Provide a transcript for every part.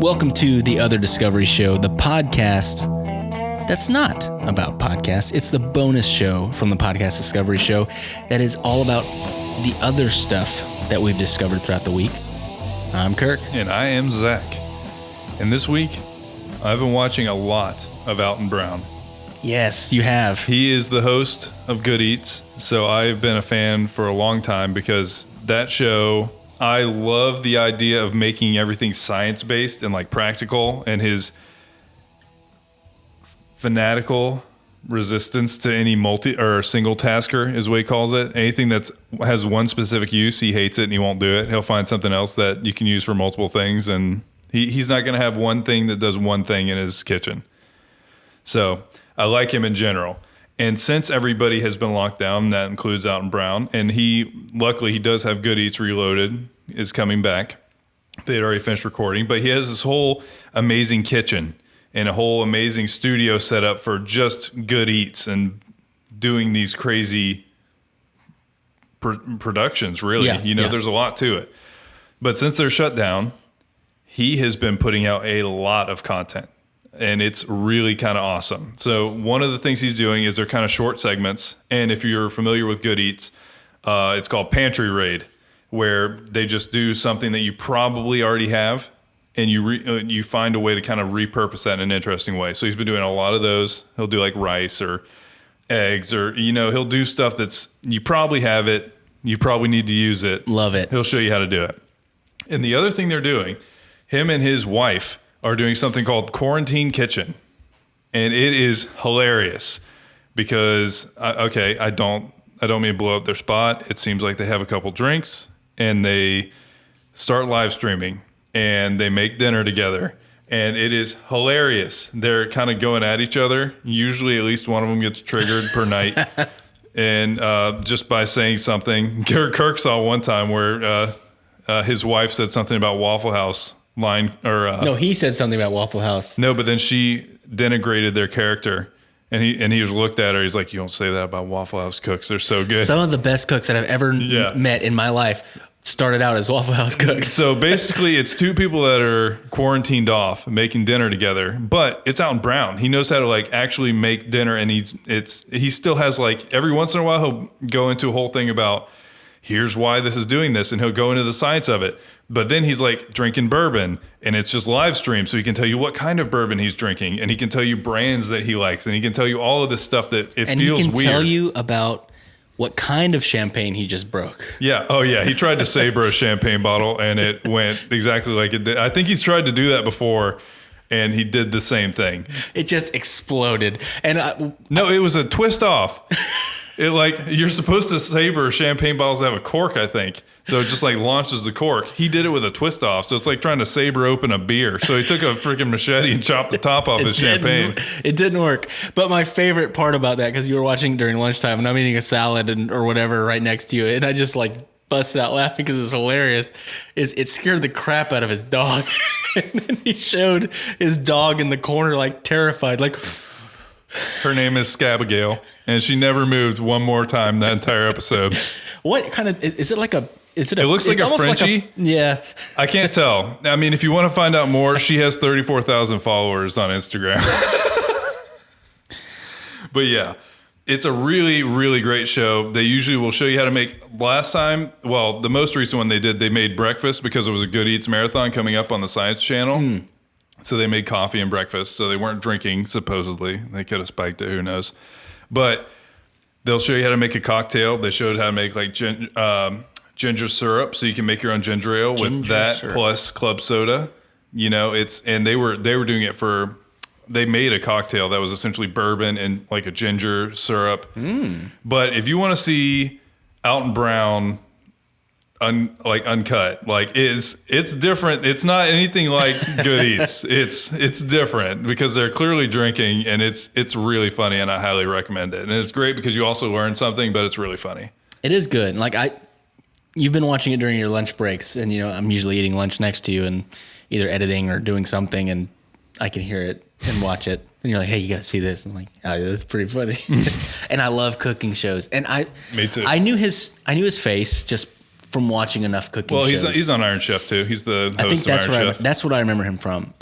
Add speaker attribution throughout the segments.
Speaker 1: Welcome to the Other Discovery Show, the podcast that's not about podcasts. It's the bonus show from the Podcast Discovery Show that is all about the other stuff that we've discovered throughout the week. I'm Kirk.
Speaker 2: And I am Zach. And this week, I've been watching a lot of Alton Brown.
Speaker 1: Yes, you have.
Speaker 2: He is the host of Good Eats, so I've been a fan for a long time because that show, I love the idea of making everything science-based and like practical, and his fanatical resistance to any multi or single tasker is what he calls it. Anything that has one specific use, he hates it and he won't do it. He'll find something else that you can use for multiple things, and he's not going to have one thing that does one thing in his kitchen. So I like him in general. And since everybody has been locked down, that includes Alton Brown, and luckily he does have Good Eats Reloaded is coming back. They had already finished recording, but he has this whole amazing kitchen and a whole amazing studio set up for just Good Eats and doing these crazy productions, really. Yeah, there's a lot to it. But since they're shut down, he has been putting out a lot of content. And it's really kind of awesome. So one of the things he's doing is they're kind of short segments. And if you're familiar with Good Eats, it's called Pantry Raid, where they just do something that you probably already have, and you find a way to kind of repurpose that in an interesting way. So he's been doing a lot of those. He'll do like rice or eggs, or he'll do stuff that's, you probably have it, you probably need to use it.
Speaker 1: Love it.
Speaker 2: He'll show you how to do it. And the other thing they're doing, him and his wife are doing something called Quarantine Kitchen. And it is hilarious because, I don't mean to blow up their spot. It seems like they have a couple drinks and they start live streaming and they make dinner together. And it is hilarious. They're kind of going at each other. Usually at least one of them gets triggered per night. And just by saying something, Kirk saw one time where his wife said something about Waffle House line, or
Speaker 1: no, he said something about Waffle House.
Speaker 2: No, but then she denigrated their character, and he just looked at her. He's like, "You don't say that about Waffle House cooks. They're so good."
Speaker 1: Some of the best cooks that I've ever met in my life started out as Waffle House cooks. So
Speaker 2: basically, it's two people that are quarantined off making dinner together. But it's Alton Brown. He knows how to like actually make dinner, and he still has like every once in a while he'll go into a whole thing about here's why this is doing this, and he'll go into the science of it. But then he's like drinking bourbon, and it's just live stream, so he can tell you what kind of bourbon he's drinking, and he can tell you brands that he likes, and he can tell you all of this stuff that feels weird. And he can
Speaker 1: tell you about what kind of champagne he just broke.
Speaker 2: Yeah. Oh, yeah. He tried to saber a champagne bottle, and it went exactly like it did. I think he's tried to do that before, and he did the same thing.
Speaker 1: It just exploded. And
Speaker 2: no, it was a twist off. It like, you're supposed to saber champagne bottles that have a cork, I think. So it just like launches the cork. He did it with a twist off. So it's like trying to saber open a beer. So he took a freaking machete and chopped the top off his champagne.
Speaker 1: It didn't work. But my favorite part about that, because you were watching during lunchtime and I'm eating a salad or whatever right next to you, and I just like busted out laughing because it's hilarious, is it scared the crap out of his dog. And then he showed his dog in the corner like terrified, like...
Speaker 2: Her name is Scabigail, and she never moved one more time that entire episode.
Speaker 1: What kind of, is it like a, is it a,
Speaker 2: it looks like a Frenchie.
Speaker 1: Like yeah.
Speaker 2: I can't tell. I mean, if you want to find out more, she has 34,000 followers on Instagram. But yeah, it's a really, really great show. They usually will show you how to make, the most recent one they made breakfast because it was a Good Eats marathon coming up on the Science Channel. So they made coffee and breakfast. So they weren't drinking, supposedly. They could have spiked it, who knows. But they'll show you how to make a cocktail. They showed how to make like ginger syrup, so you can make your own ginger ale with that syrup plus club soda. And they were doing it for, they made a cocktail that was essentially bourbon and like a ginger syrup. But if you want to see Alton Brown uncut, like it's different. It's not anything like Good Eats. It's different because they're clearly drinking, and it's really funny, and I highly recommend it. And it's great because you also learn something, but it's really funny.
Speaker 1: It is good. Like you've been watching it during your lunch breaks, and I'm usually eating lunch next to you and either editing or doing something, and I can hear it and watch it. And you're like, hey, you got to see this. I'm like, oh, that's pretty funny. And I love cooking shows. And
Speaker 2: me too.
Speaker 1: I knew his face just from watching enough cooking
Speaker 2: Well,
Speaker 1: shows.
Speaker 2: he's on Iron Chef too. He's the host
Speaker 1: I think that's
Speaker 2: of Iron Chef.
Speaker 1: that's what I remember him from.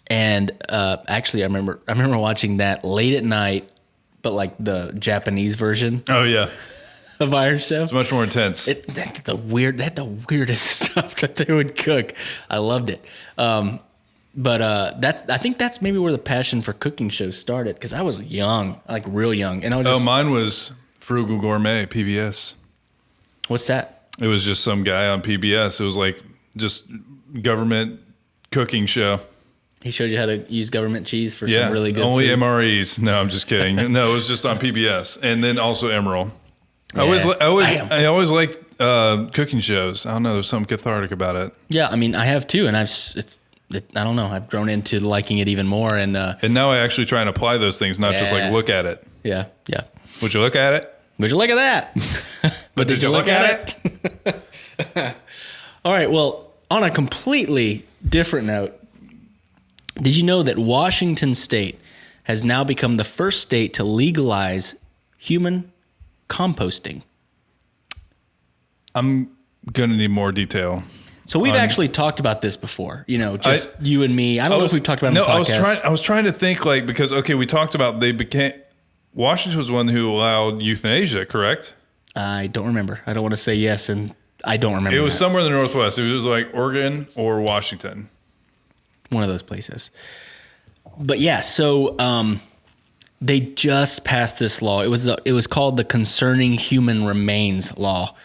Speaker 1: Actually, I remember watching that late at night, but like the Japanese version
Speaker 2: Oh yeah,
Speaker 1: of Iron Chef.
Speaker 2: it's much more intense.
Speaker 1: That the weirdest stuff that they would cook. I loved it. I think that's maybe where the passion for cooking shows started, because I was young, like real young, and I was just,
Speaker 2: Mine was Frugal Gourmet, PBS.
Speaker 1: what's that?
Speaker 2: It was just some guy on PBS. It was like just government cooking show.
Speaker 1: He showed you how to use government cheese for
Speaker 2: Yeah,
Speaker 1: some really good
Speaker 2: only
Speaker 1: food.
Speaker 2: MREs. No, I'm just kidding. No, it was just on PBS, and then also Emerald.
Speaker 1: Yeah.
Speaker 2: I always liked cooking shows. I don't know. There's something cathartic about it.
Speaker 1: Yeah, I mean, I have too, and I don't know. I've grown into liking it even more, and
Speaker 2: And now I actually try and apply those things, not just
Speaker 1: Yeah.
Speaker 2: like look at it.
Speaker 1: yeah.
Speaker 2: Would you look at it?
Speaker 1: Would you look at that? But
Speaker 2: did you look at
Speaker 1: it? All right. Well, on a completely different note, did you know that Washington State has now become the first state to legalize human composting?
Speaker 2: I'm gonna need more detail.
Speaker 1: So we've actually talked about this before, just you and me. I don't know if we've talked about it on the podcast.
Speaker 2: I was trying to think because we talked about Washington was one who allowed euthanasia, correct?
Speaker 1: I don't remember. I don't want to say yes, and I don't remember.
Speaker 2: It was
Speaker 1: that.
Speaker 2: somewhere in the Northwest. It was like Oregon or Washington.
Speaker 1: One of those places. But yeah, so they just passed this law. It was called the Concerning Human Remains Law.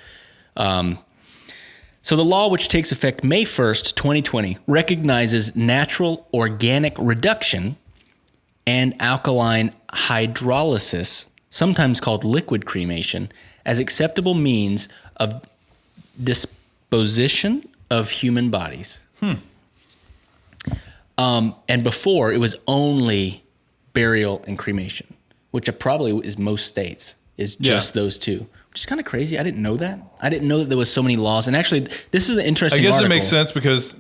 Speaker 1: So the law, which takes effect May 1st, 2020, recognizes natural organic reduction and alkaline hydrolysis, sometimes called liquid cremation, as acceptable means of disposition of human bodies. And before, it was only burial and cremation, which probably is most states, is just those two. Which is kind of crazy. I didn't know that. I didn't know that there was so many laws. And actually, this is an interesting article.
Speaker 2: I guess it makes sense because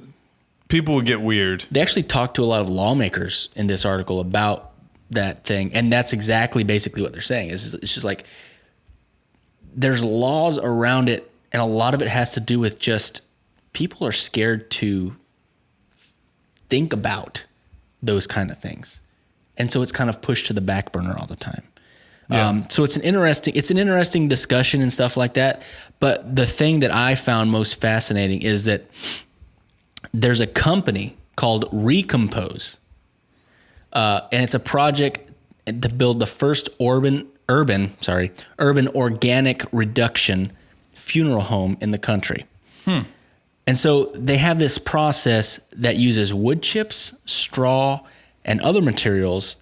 Speaker 2: people would get weird.
Speaker 1: They actually talked to a lot of lawmakers in this article about that thing. And that's exactly basically what they're saying. It's just like there's laws around it, and a lot of it has to do with just people are scared to think about those kind of things. And so it's kind of pushed to the back burner all the time. Yeah. So it's an interesting discussion and stuff like that. But the thing that I found most fascinating is that there's a company called Recompose, and it's a project to build the first urban organic reduction funeral home in the country. And so they have this process that uses wood chips, straw, and other materials.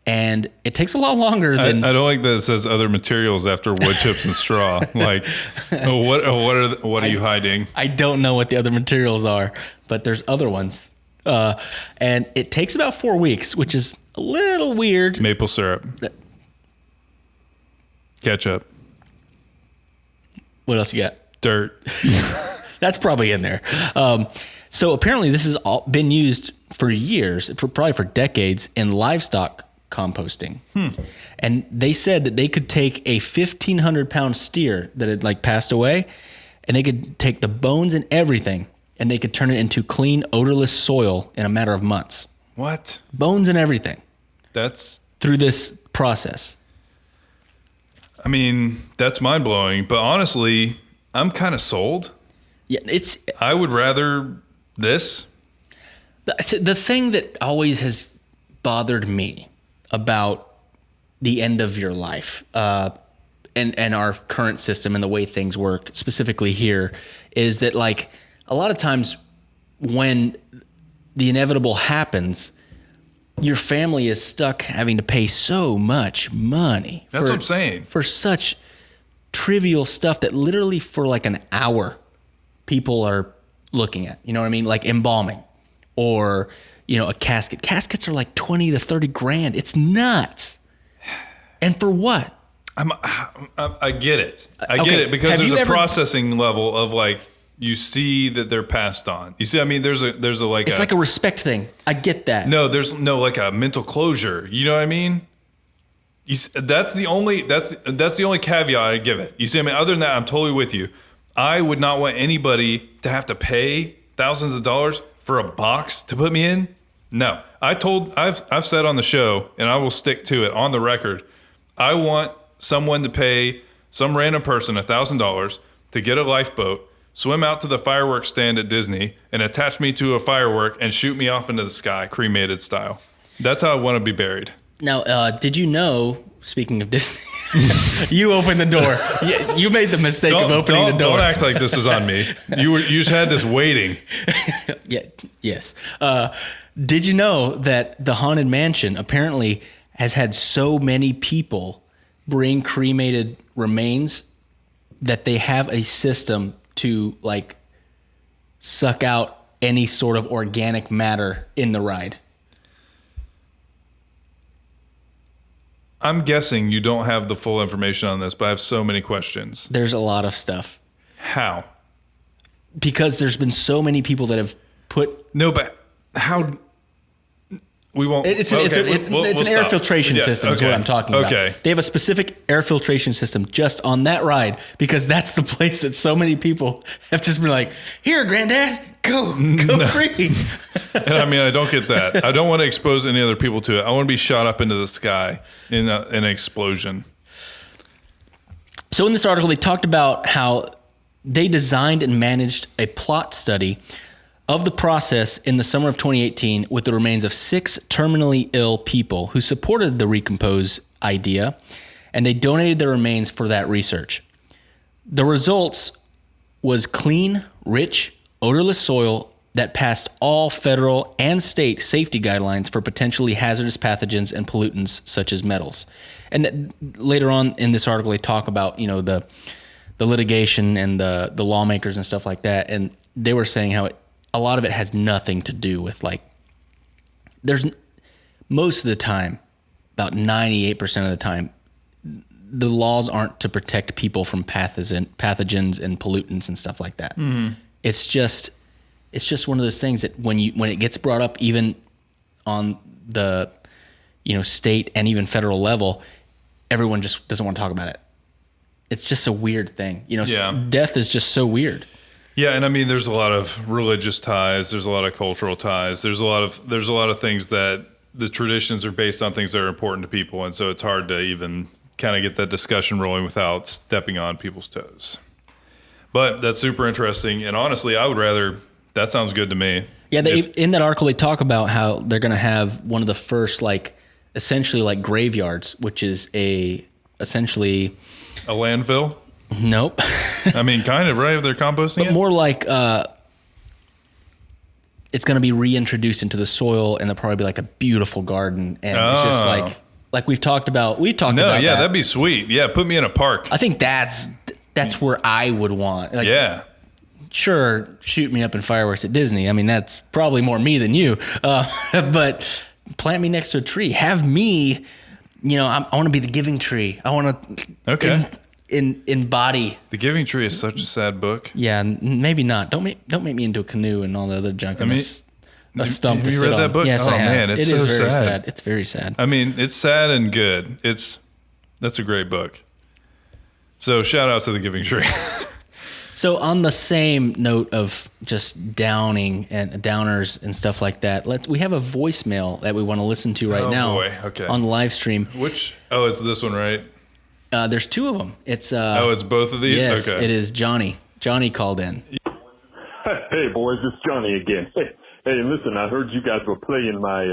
Speaker 1: And it takes a lot longer than...
Speaker 2: I don't like that it says other materials after wood chips and straw. Like, what are you hiding?
Speaker 1: I don't know what the other materials are, but there's other ones. And it takes about 4 weeks, which is a little weird.
Speaker 2: Maple syrup. Ketchup.
Speaker 1: What else you got?
Speaker 2: Dirt.
Speaker 1: That's probably in there. So apparently this has all been used for years, probably for decades, in livestock composting. And they said that they could take a 1,500-pound steer that had passed away, and they could take the bones and everything, and they could turn it into clean, odorless soil in a matter of months.
Speaker 2: What?
Speaker 1: Bones and everything.
Speaker 2: That's...
Speaker 1: Through this process.
Speaker 2: I mean, that's mind-blowing, but honestly, I'm kind of sold.
Speaker 1: Yeah,
Speaker 2: I would rather this.
Speaker 1: The thing that always has bothered me about the end of your life and our current system and the way things work, specifically here, is that a lot of times when the inevitable happens, your family is stuck having to pay so much money.
Speaker 2: That's what I'm saying.
Speaker 1: For such trivial stuff that literally for an hour people are looking at. You know what I mean? Like embalming or, a casket. Caskets are 20 to 30 grand. It's nuts. And for what?
Speaker 2: I get it. I
Speaker 1: Okay.
Speaker 2: get it because
Speaker 1: Have
Speaker 2: there's
Speaker 1: you
Speaker 2: a
Speaker 1: ever-
Speaker 2: processing level of you see that they're passed on. You see, I mean, there's a
Speaker 1: It's like a respect thing. I get that.
Speaker 2: No, there's no a mental closure. You know what I mean? That's the only caveat I give it. You see, I mean, other than that, I'm totally with you. I would not want anybody to have to pay thousands of dollars for a box to put me in. No, I've said on the show, and I will stick to it on the record. I want someone to pay some random person $1,000 to get a lifeboat, swim out to the fireworks stand at Disney, and attach me to a firework and shoot me off into the sky, cremated style. That's how I want to be buried.
Speaker 1: Now, did you know, speaking of Disney, you opened the door. You made the mistake of opening the door.
Speaker 2: Don't act like this is on me. You just had this waiting.
Speaker 1: Yes. Did you know that the Haunted Mansion apparently has had so many people bring cremated remains that they have a system to like suck out any sort of organic matter in the ride?
Speaker 2: I'm guessing you don't have the full information on this, but I have so many questions.
Speaker 1: There's a lot of stuff.
Speaker 2: How?
Speaker 1: Because there's been so many people that have put...
Speaker 2: No, but how... We won't...
Speaker 1: It's an air filtration system is what I'm talking about.
Speaker 2: Okay.
Speaker 1: They have a specific air filtration system just on that ride because that's the place that so many people have just been like, here, Granddad, go free.
Speaker 2: And I mean, I don't get that. I don't want to expose any other people to it. I want to be shot up into the sky in an explosion.
Speaker 1: So in this article, they talked about how they designed and managed a plot study of the process in the summer of 2018 with the remains of 6 terminally ill people who supported the recompose idea, and they donated their remains for that research. The results was clean, rich, odorless soil that passed all federal and state safety guidelines for potentially hazardous pathogens and pollutants such as metals. And that later on in this article, they talk about, you know, the litigation and the lawmakers and stuff like that. And they were saying how a lot of it has nothing to do with like, there's most of the time, about 98% of the time, the laws aren't to protect people from pathogens and pollutants and stuff like that. Mm-hmm. It's just one of those things that when it gets brought up, even on the, you know, state and even federal level, everyone just doesn't want to talk about it. It's just a weird thing. You know, death is just so weird.
Speaker 2: Yeah, and I mean, there's a lot of religious ties. There's a lot of cultural ties. There's a lot of things that the traditions are based on things that are important to people, and so it's hard to even kind of get that discussion rolling without stepping on people's toes. But that's super interesting, and honestly, I would rather. That sounds good to me. Yeah,
Speaker 1: in that article, they talk about how they're going to have one of the first, like, essentially like graveyards, which is essentially
Speaker 2: a landfill.
Speaker 1: Nope.
Speaker 2: I mean, kind of, right? If they're composting
Speaker 1: but more like it's going to be reintroduced into the soil, and there'll probably be like a beautiful garden, and it's just like we've talked about.
Speaker 2: Yeah, that'd be sweet. Yeah, put me in a park.
Speaker 1: I think that's where I would want. Like, yeah. Sure, shoot me up in fireworks at Disney. I mean, that's probably more me than you. But plant me next to a tree. Have me, you know, I want to be the giving tree. I want to embody.
Speaker 2: The Giving Tree is such a sad book.
Speaker 1: Yeah, maybe not. Don't make me into a canoe and all the other junk. I mean, a stump to sit on.
Speaker 2: Have you read that book?
Speaker 1: Yes, I have.
Speaker 2: Man, it's
Speaker 1: so
Speaker 2: very
Speaker 1: sad. It's very sad.
Speaker 2: I mean, it's sad and good. That's a great book. So shout out to The Giving Tree.
Speaker 1: So on the same note of just downing and downers and stuff like that, we have a voicemail that we want to listen to right now on the live stream.
Speaker 2: It's this one, right?
Speaker 1: There's 2 of them. It's
Speaker 2: it's both of these?
Speaker 1: Yes,
Speaker 2: okay.
Speaker 1: It is Johnny. Johnny called in.
Speaker 3: Hey boys, it's Johnny again. Hey, listen, I heard you guys were playing my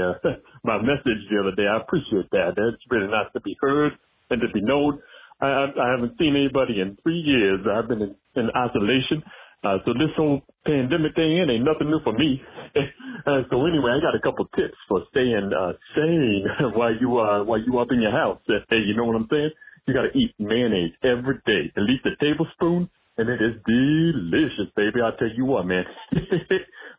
Speaker 3: my message the other day. I appreciate that. It's really nice to be heard and to be known. I haven't seen anybody in 3 years. I've been in isolation. So this whole pandemic thing ain't nothing new for me. So anyway, I got a couple tips for staying sane while you up in your house. Hey, you know what I'm saying? You got to eat mayonnaise every day, at least a tablespoon, and it is delicious, baby. I'll tell you what, man.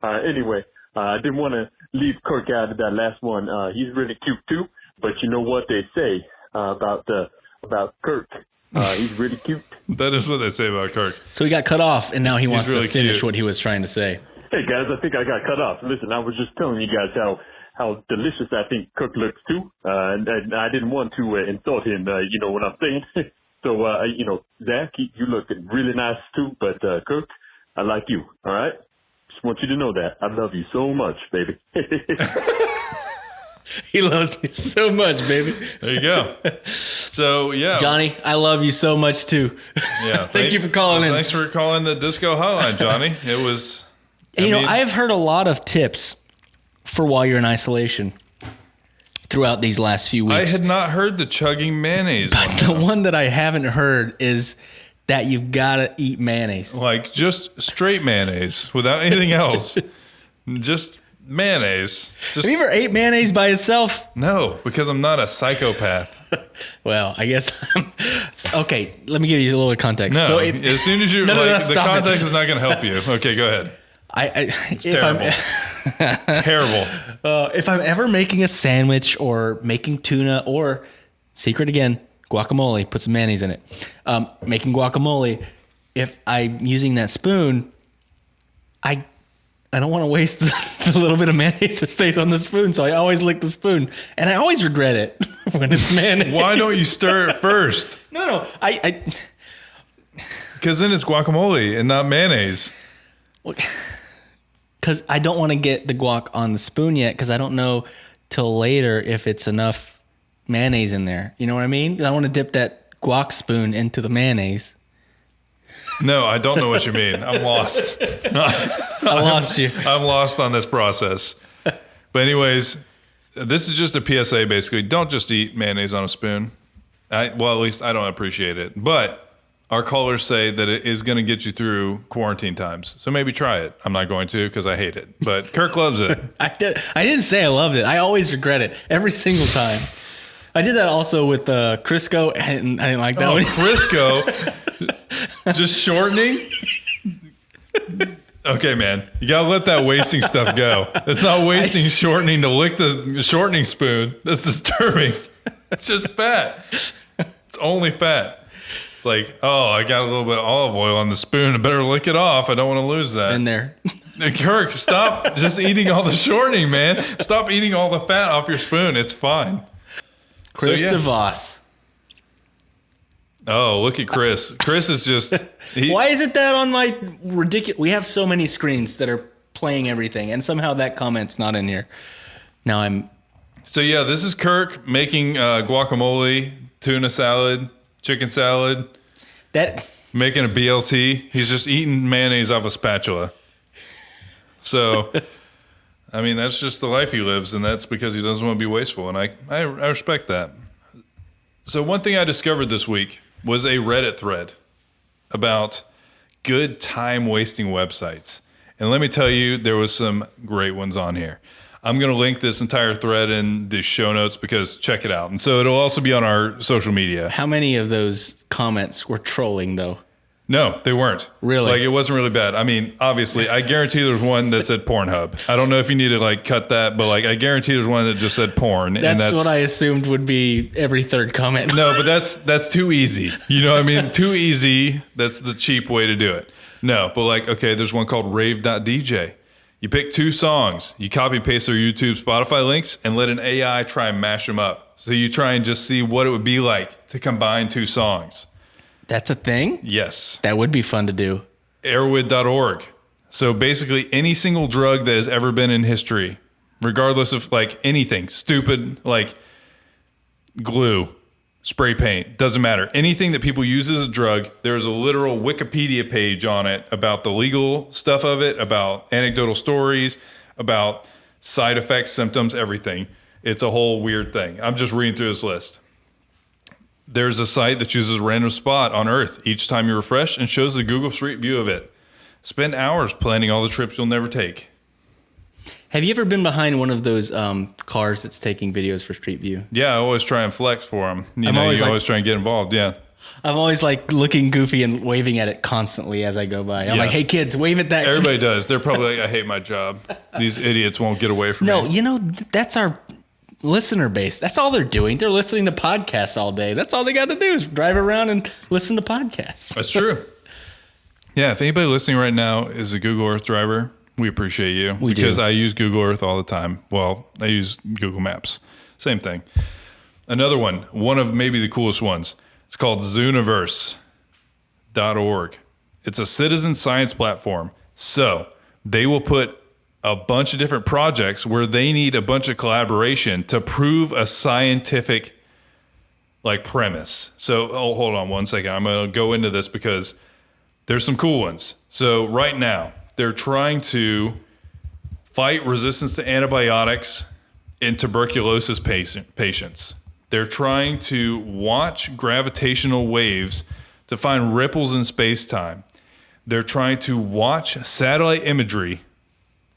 Speaker 3: Anyway, I didn't want to leave Kirk out of that last one. He's really cute too, but you know what they say about Kirk. He's really cute.
Speaker 2: That is what they say about Kirk.
Speaker 1: So he got cut off, and now he wants to finish what he was trying to say.
Speaker 3: Hey, guys, I think I got cut off. Listen, I was just telling you guys how delicious I think Kirk looks too. And I didn't want to insult him, you know what I'm saying? So, Zach, you looking really nice too, but Kirk, I like you, all right? Just want you to know that. I love you so much, baby.
Speaker 1: He loves me so much, baby.
Speaker 2: There you go. So, yeah.
Speaker 1: Johnny, I love you so much too.
Speaker 2: Yeah.
Speaker 1: Thank you for calling in.
Speaker 2: Thanks for calling the Disco Hotline, Johnny. It was...
Speaker 1: I've heard a lot of tips for while you're in isolation throughout these last few weeks.
Speaker 2: I had not heard the chugging mayonnaise
Speaker 1: But the one that I haven't heard is that you've got to eat mayonnaise.
Speaker 2: Like just straight mayonnaise without anything else. Just mayonnaise.
Speaker 1: Have you ever ate mayonnaise by itself?
Speaker 2: No, because I'm not a psychopath.
Speaker 1: Well, I guess okay, let me give you a little context.
Speaker 2: No,
Speaker 1: So
Speaker 2: as soon as you the context is not going to help you. Okay, go ahead.
Speaker 1: It's
Speaker 2: terrible. Terrible.
Speaker 1: If I'm ever making a sandwich or making tuna or, secret again, guacamole, put some mayonnaise in it. Making guacamole, if I'm using that spoon, I don't want to waste the little bit of mayonnaise that stays on the spoon, so I always lick the spoon. And I always regret it when it's mayonnaise.
Speaker 2: Why don't you stir it first?
Speaker 1: No,
Speaker 2: Because then it's guacamole and not mayonnaise.
Speaker 1: Because I don't want to get the guac on the spoon yet, because I don't know till later if it's enough mayonnaise in there. You know what I mean? I want to dip that guac spoon into the mayonnaise.
Speaker 2: No, I don't know what you mean. I'm lost.
Speaker 1: I lost you.
Speaker 2: I'm lost on this process. But anyways, this is just a PSA basically. Don't just eat mayonnaise on a spoon. At least I don't appreciate it. But our callers say that it is going to get you through quarantine times. So maybe try it. I'm not going to because I hate it. But Kirk loves it.
Speaker 1: I didn't say I loved it. I always regret it every single time. I did that also with Crisco, and I didn't like that one.
Speaker 2: Crisco? Just shortening? Okay, man. You got to let that wasting stuff go. It's not wasting shortening to lick the shortening spoon. That's disturbing. It's just fat. It's only fat. It's like, oh, I got a little bit of olive oil on the spoon. I better lick it off. I don't want to lose that.
Speaker 1: In there.
Speaker 2: Kirk, stop just eating all the shortening, man. Stop eating all the fat off your spoon. It's fine.
Speaker 1: Chris DeVos.
Speaker 2: Oh, look at Chris. Chris is just...
Speaker 1: Why is it that on my ridiculous... We have so many screens that are playing everything, and somehow that comment's not in here. Now I'm...
Speaker 2: So, yeah, this is Kirk making guacamole, tuna salad, chicken salad. Making a BLT. He's just eating mayonnaise off a spatula. So, I mean, that's just the life he lives, and that's because he doesn't want to be wasteful, and I respect that. So one thing I discovered this week was a Reddit thread about good time-wasting websites. And let me tell you, there was some great ones on here. I'm going to link this entire thread in the show notes because check it out. And so it'll also be on our social media.
Speaker 1: How many of those comments were trolling, though?
Speaker 2: No, they weren't.
Speaker 1: Really?
Speaker 2: Like, it wasn't really bad. I mean, obviously, I guarantee there's one that said Pornhub. I don't know if you need to, like, cut that, but, like, I guarantee there's one that just said porn.
Speaker 1: That's what I assumed would be every third comment.
Speaker 2: No, but that's too easy. You know what I mean? Too easy. That's the cheap way to do it. No, but, like, okay, there's one called rave.dj. You pick 2 songs, you copy and paste their YouTube, Spotify links, and let an AI try and mash them up. So you try and just see what it would be like to combine 2 songs.
Speaker 1: That's a thing?
Speaker 2: Yes.
Speaker 1: That would be fun to do.
Speaker 2: Airwid.org. So basically any single drug that has ever been in history, regardless of like anything, stupid, like glue, spray paint, doesn't matter. Anything that people use as a drug, there's a literal Wikipedia page on it about the legal stuff of it, about anecdotal stories, about side effects, symptoms, everything. It's a whole weird thing. I'm just reading through this list. There's a site that chooses a random spot on Earth each time you refresh and shows the Google Street View of it. Spend hours planning all the trips you'll never take.
Speaker 1: Have you ever been behind one of those cars that's taking videos for Street View?
Speaker 2: Yeah, I always try and flex for them. You always try and get involved, yeah.
Speaker 1: I'm always like looking goofy and waving at it constantly as I go by. I'm like, hey kids, wave at that.
Speaker 2: Everybody does. They're probably like, I hate my job. These idiots won't get away from me.
Speaker 1: No, you know, that's our listener base. That's all they're doing. They're listening to podcasts all day. That's all they got to do is drive around and listen to podcasts.
Speaker 2: That's true. Yeah, if anybody listening right now is a Google Earth driver, we appreciate you. Because I use Google Earth all the time. Well, I use Google Maps. Same thing. Another one of maybe the coolest ones. It's called Zooniverse.org. It's a citizen science platform. So they will put a bunch of different projects where they need a bunch of collaboration to prove a scientific premise. So, hold on one second. I'm going to go into this because there's some cool ones. So right now, they're trying to fight resistance to antibiotics in tuberculosis patients. They're trying to watch gravitational waves to find ripples in space-time. They're trying to watch satellite imagery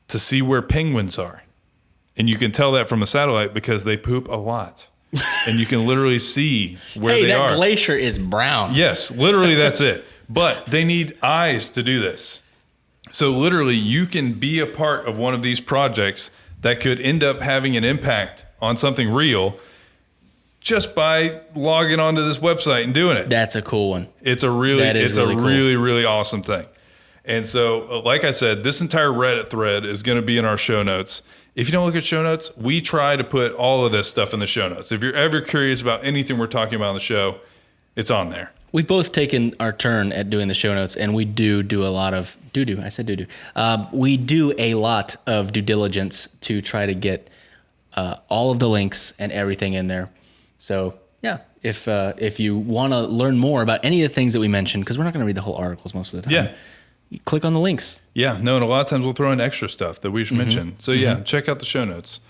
Speaker 2: to see where penguins are. And you can tell that from a satellite because they poop a lot. And you can literally see where they are.
Speaker 1: Hey, that glacier is brown.
Speaker 2: Yes, literally that's it. But they need eyes to do this. So literally you can be a part of one of these projects that could end up having an impact on something real just by logging onto this website and doing it.
Speaker 1: That's a cool one.
Speaker 2: It's a really
Speaker 1: cool.
Speaker 2: really awesome thing. And so, like I said, this entire Reddit thread is going to be in our show notes. If you don't look at show notes, we try to put all of this stuff in the show notes. If you're ever curious about anything we're talking about on the show, it's on there.
Speaker 1: We've both taken our turn at doing the show notes, and we do a lot of I said do. We do a lot of due diligence to try to get all of the links and everything in there. So yeah, if you want to learn more about any of the things that we mentioned, because we're not going to read the whole articles most of the time.
Speaker 2: Yeah.
Speaker 1: You click on the links.
Speaker 2: Yeah, no, and a lot of times we'll throw in extra stuff that we should mention. So yeah, check out the show notes.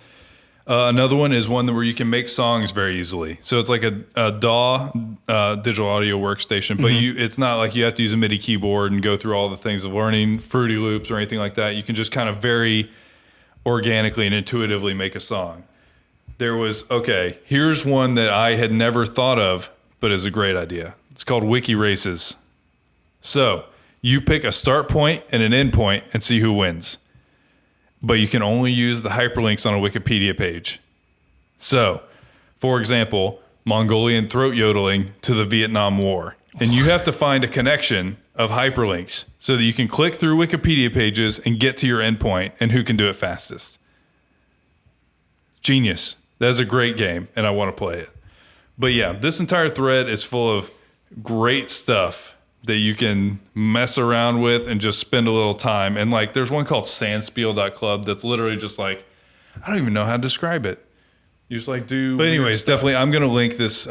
Speaker 2: Another one is one where you can make songs very easily. So it's like a DAW, digital audio workstation, but it's not like you have to use a MIDI keyboard and go through all the things of learning Fruity Loops or anything like that. You can just kind of very organically and intuitively make a song. Here's one that I had never thought of, but is a great idea. It's called Wiki Races. So you pick a start point and an end point and see who wins. But you can only use the hyperlinks on a Wikipedia page. So, for example, Mongolian throat yodeling to the Vietnam War. And you have to find a connection of hyperlinks so that you can click through Wikipedia pages and get to your endpoint and who can do it fastest. Genius. That's a great game, and I want to play it. But yeah, this entire thread is full of great stuff that you can mess around with and just spend a little time. And there's one called sandspiel.club that's literally just I don't even know how to describe it. You just do. But anyways, definitely I'm going to link this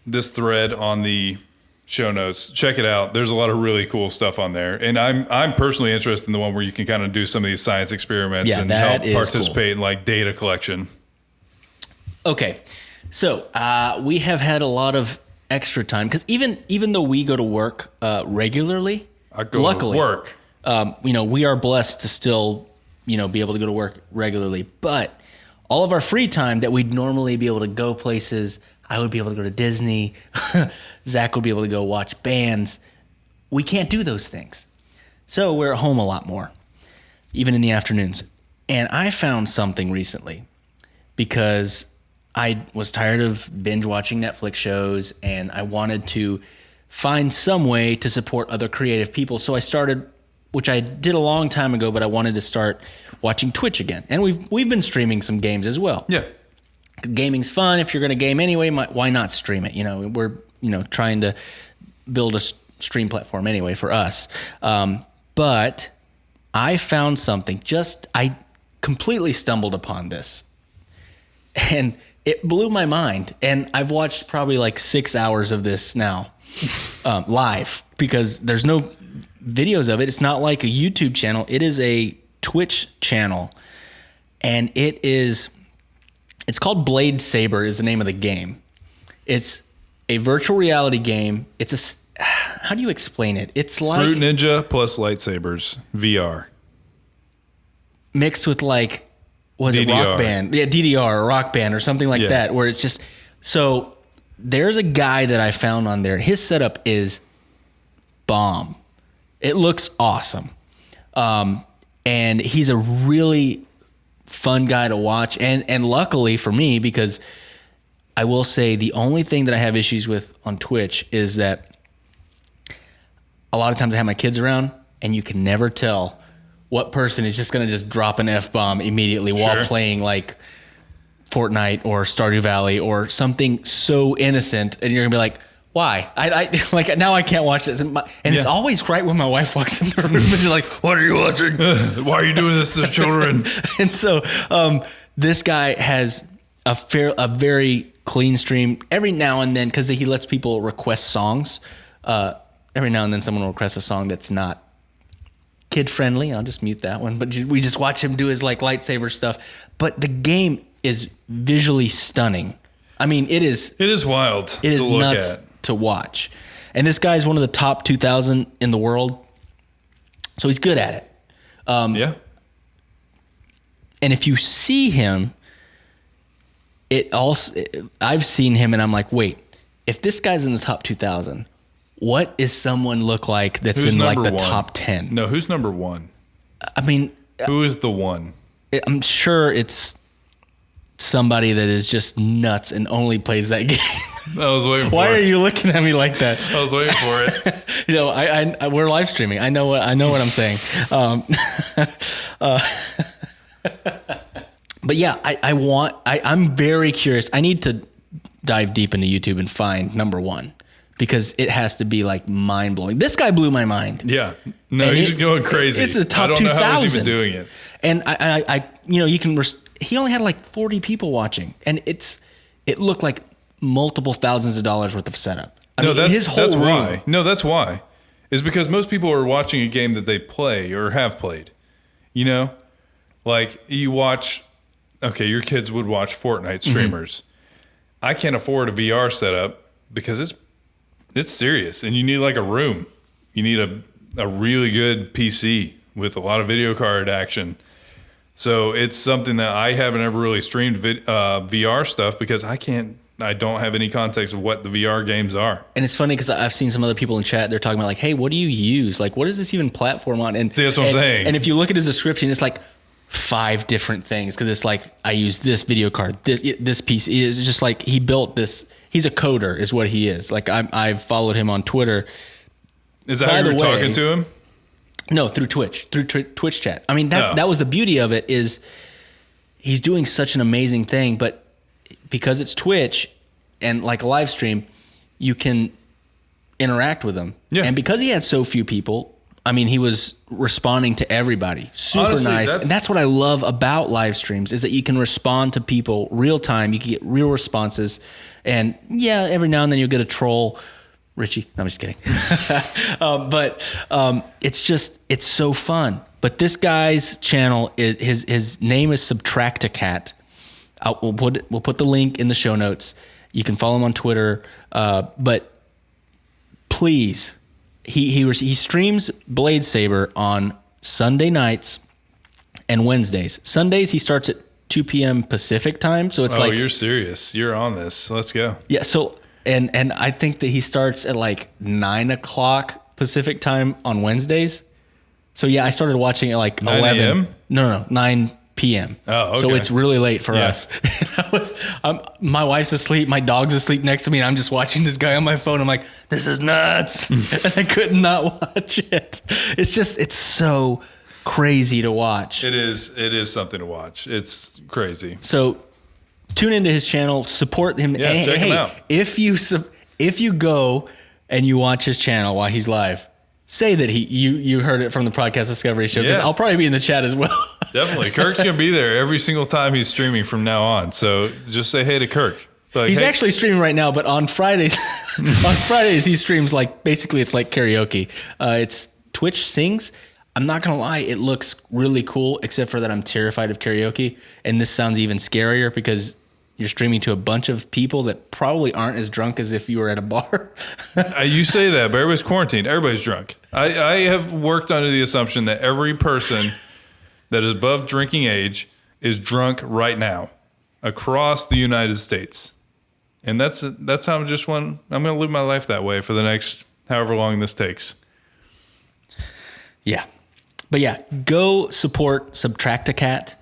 Speaker 2: this thread on the show notes. Check it out. There's a lot of really cool stuff on there. And I'm personally interested in the one where you can kind of do some of these science experiments and help participate in data collection.
Speaker 1: Okay. So we have had a lot of extra time because even though we go to work regularly, luckily,
Speaker 2: to work.
Speaker 1: We are blessed to still be able to go to work regularly. But all of our free time that we'd normally be able to go places, I would be able to go to Disney, Zach would be able to go watch bands. We can't do those things, so we're at home a lot more, even in the afternoons. And I found something recently because I was tired of binge watching Netflix shows and I wanted to find some way to support other creative people. So I started, which I did a long time ago, but I wanted to start watching Twitch again. And we've been streaming some games as well.
Speaker 2: Yeah.
Speaker 1: Gaming's fun. If you're going to game anyway, why not stream it? We're trying to build a stream platform anyway for us. But I found something. I completely stumbled upon this. And it blew my mind, and I've watched probably 6 hours of this now, live, because there's no videos of it. It's not like a YouTube channel. It is a Twitch channel, and it's called Blade Saber is the name of the game. It's a virtual reality game. How do you explain it? It's like
Speaker 2: Fruit Ninja plus lightsabers, VR.
Speaker 1: Mixed with was
Speaker 2: DDR.
Speaker 1: it Rock Band? Yeah, DDR or Rock Band or something like that, where it's just... So there's a guy that I found on there. His setup is bomb. It looks awesome. And he's a really fun guy to watch. And luckily for me, because I will say the only thing that I have issues with on Twitch is that a lot of times I have my kids around and you can never tell what person is just going to just drop an F-bomb immediately while playing Fortnite or Stardew Valley or something so innocent. And you're going to be like, why? I like now I can't watch this, and it's always right when my wife walks in the room and she's like, "What are you watching?
Speaker 2: Why are you doing this to the children?"
Speaker 1: And so this guy has a very clean stream every now and then because he lets people request songs. Every now and then someone will request a song that's not kid friendly. I'll just mute that one. But we just watch him do his like lightsaber stuff. But the game is visually stunning. I mean, it is
Speaker 2: wild.
Speaker 1: It is nuts to watch. And this guy's one of the top 2,000 in the world. So he's good at it.
Speaker 2: Yeah.
Speaker 1: And if you see him, I've seen him and I'm like, wait, if this guy's in the top 2,000, what is someone look like that's in like the top 10?
Speaker 2: No, who's number one?
Speaker 1: I mean,
Speaker 2: who is the one?
Speaker 1: I'm sure it's somebody that is just nuts and only plays that game.
Speaker 2: I was waiting for it.
Speaker 1: Why are you looking at me like that?
Speaker 2: I was waiting for it.
Speaker 1: You know, I we're live streaming. I know what I'm saying. But yeah, I'm very curious. I need to dive deep into YouTube and find number one because it has to be like mind blowing. This guy blew my mind.
Speaker 2: Yeah, no, he's going crazy.
Speaker 1: It's the top 2,000.
Speaker 2: I don't know how he's even doing it.
Speaker 1: And I you know, you can. He only had like 40 people watching, and it looked like multiple thousands of dollars worth of setup.
Speaker 2: That's why. No, that's why. Is because most people are watching a game that they play or have played. You know, like you watch. Okay, your kids would watch Fortnite streamers. Mm-hmm. I can't afford a VR setup because it's serious, and you need like a room. You need a really good PC with a lot of video card action. So it's something that I haven't ever really streamed VR stuff because I don't have any context of what the VR games are.
Speaker 1: And it's funny because I've seen some other people in chat, they're talking about like, hey, what do you use? Like, what is this even platform on? And
Speaker 2: see, that's what I'm saying.
Speaker 1: And if you look at his description, it's like 5 different things because it's like, I use this video card, this piece is just like he built this. He's a coder is what he is. Like I've followed him on Twitter.
Speaker 2: Is that how you were talking to him?
Speaker 1: No, through Twitch chat. I mean, that was the beauty of it is he's doing such an amazing thing, but because it's Twitch and like a live stream, you can interact with him. Yeah. And because he had so few people, I mean, he was responding to everybody. Super honestly, nice. And that's what I love about live streams is that you can respond to people real time. You can get real responses. And yeah, every now and then you'll get a troll. Richie. No, I'm just kidding. But it's so fun. But this guy's channel is his name is Subtracticat. We'll put the link in the show notes. You can follow him on Twitter. But please, he streams Blade Saber on Sunday nights and Wednesdays. Sundays he starts at 2 p.m. Pacific time. So it's like,
Speaker 2: you're serious. You're on this. Let's go.
Speaker 1: Yeah. So. And I think that he starts at like 9 o'clock Pacific time on Wednesdays. So yeah, I started watching at like
Speaker 2: 9
Speaker 1: 11.
Speaker 2: a.m.?
Speaker 1: No, 9 p.m.
Speaker 2: Oh, okay.
Speaker 1: So it's really late for us. My wife's asleep. My dog's asleep next to me. And I'm just watching this guy on my phone. I'm like, this is nuts. And I could not watch it. It's so crazy to watch.
Speaker 2: It is something to watch. It's crazy.
Speaker 1: So tune into his channel, support him.
Speaker 2: Yeah, check him out.
Speaker 1: If you go and you watch his channel while he's live, say that you heard it from the Podcast Discovery Show because I'll probably be in the chat as well.
Speaker 2: Definitely, Kirk's gonna be there every single time he's streaming from now on. So just say hey to Kirk. Like,
Speaker 1: he's actually streaming right now, but on Fridays, he streams like basically it's like karaoke. It's Twitch Sings. I'm not gonna lie, it looks really cool, except for that I'm terrified of karaoke, and this sounds even scarier because you're streaming to a bunch of people that probably aren't as drunk as if you were at a bar.
Speaker 2: You say that, but everybody's quarantined. Everybody's drunk. I have worked under the assumption that every person that is above drinking age is drunk right now across the United States. And that's how I'm going to live my life that way for the next however long this takes.
Speaker 1: Yeah. But yeah, go support Subtracticat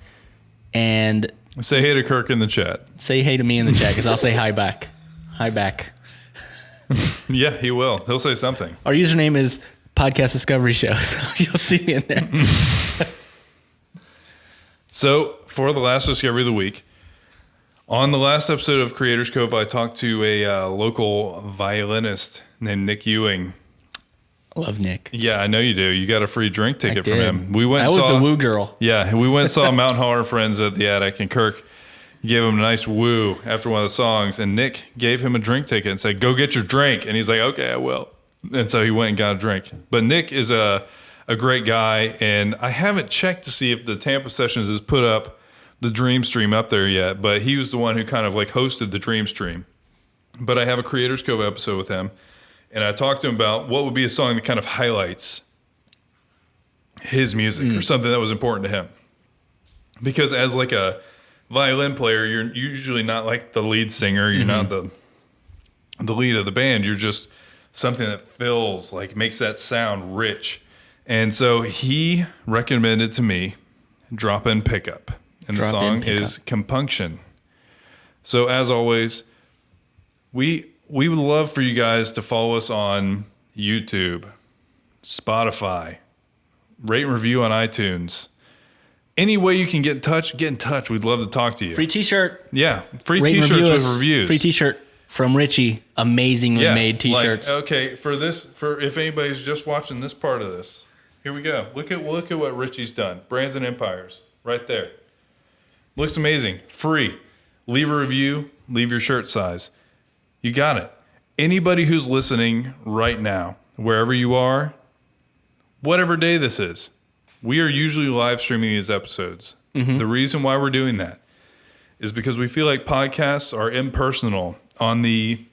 Speaker 1: and
Speaker 2: say hey to Kirk in the chat.
Speaker 1: Say hey to me in the chat because I'll say hi back. Hi back.
Speaker 2: Yeah, he will. He'll say something.
Speaker 1: Our username is Podcast Discovery Show. So you'll see me in there.
Speaker 2: So for the last discovery of the week, On the last episode of Creators Cove, I talked to a local violinist named Nick Ewing.
Speaker 1: Love Nick.
Speaker 2: Yeah, I know you do. You got a free drink ticket from him.
Speaker 1: I was the woo girl.
Speaker 2: Yeah, we went and saw Mountain Horror Friends at the Attic, and Kirk gave him a nice woo after one of the songs, and Nick gave him a drink ticket and said, "Go get your drink." And he's like, "Okay, I will." And so he went and got a drink. But Nick is a great guy, and I haven't checked to see if the Tampa Sessions has put up the Dream Stream up there yet, but he was the one who kind of like hosted the Dream Stream. But I have a Creators Cove episode with him, and I talked to him about what would be a song that kind of highlights his music or something that was important to him. Because as like a violin player, you're usually not like the lead singer. You're not the lead of the band. You're just something that fills, like makes that sound rich. And so he recommended to me Drop In Pickup. And the song is Compunction. So as always, we would love for you guys to follow us on YouTube, Spotify, rate and review on iTunes. Any way you can get in touch. We'd love to talk to you.
Speaker 1: Free t-shirt.
Speaker 2: Yeah, free t-shirts with reviews.
Speaker 1: Free t-shirt from Richie. Amazingly made t-shirts.
Speaker 2: Like, okay, for if anybody's just watching this part of this, here we go. Look at what Richie's done. Brands and Empires, right there. Looks amazing. Free. Leave a review. Leave your shirt size. You got it. Anybody who's listening right now, wherever you are, whatever day this is, we are usually live streaming these episodes. The reason why we're doing that is because we feel like podcasts are impersonal on the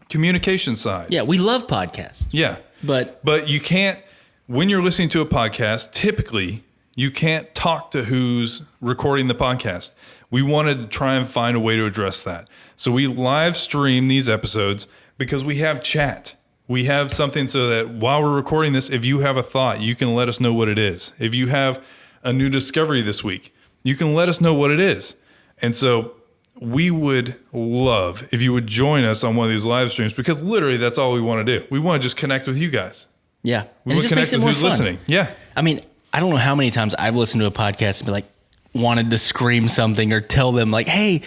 Speaker 2: communication side.
Speaker 1: Yeah, we love podcasts.
Speaker 2: Yeah. But you can't, when you're listening to a podcast, typically you can't talk to who's recording the podcast. We wanted to try and find a way to address that. So we live stream these episodes because we have chat. We have something so that while we're recording this, if you have a thought, you can let us know what it is. If you have a new discovery this week, you can let us know what it is. And so we would love if you would join us on one of these live streams, because literally that's all we want to do. We want to just connect with you guys.
Speaker 1: Yeah.
Speaker 2: We want to connect with who's listening. Yeah.
Speaker 1: I mean, I don't know how many times I've listened to a podcast and be like, wanted to scream something or tell them like, hey,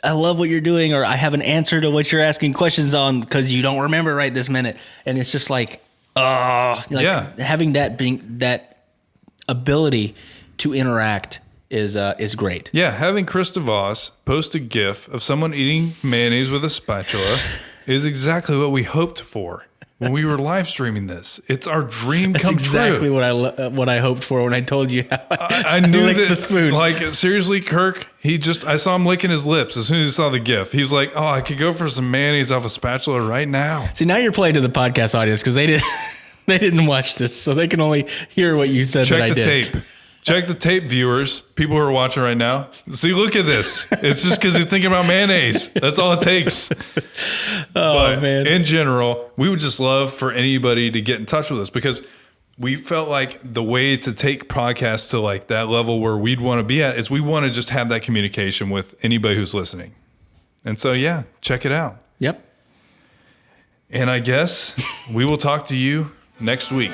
Speaker 1: I love what you're doing, or I have an answer to what you're asking questions on because you don't remember right this minute. And it's just like, having that ability to interact is great.
Speaker 2: Yeah, having Chris DeVos post a GIF of someone eating mayonnaise with a spatula is exactly what we hoped for when we were live streaming this. It's our dream come
Speaker 1: true. That's exactly what I hoped for when I told you how
Speaker 2: I knew
Speaker 1: licked
Speaker 2: that,
Speaker 1: the spoon.
Speaker 2: Like, seriously, Kirk, I saw him licking his lips as soon as he saw the GIF. He's like, oh, I could go for some mayonnaise off a spatula right now.
Speaker 1: See, now you're playing to the podcast audience because they didn't watch this, so they can only hear what you said.
Speaker 2: Check the tape. Check the tape, viewers, people who are watching right now. See, look at this. It's just because he's thinking about mayonnaise. That's all it takes. But man. In general, we would just love for anybody to get in touch with us, because we felt like the way to take podcasts to like that level where we'd want to be at is we want to just have that communication with anybody who's listening. And so, yeah, check it out.
Speaker 1: Yep.
Speaker 2: And I guess we will talk to you next week.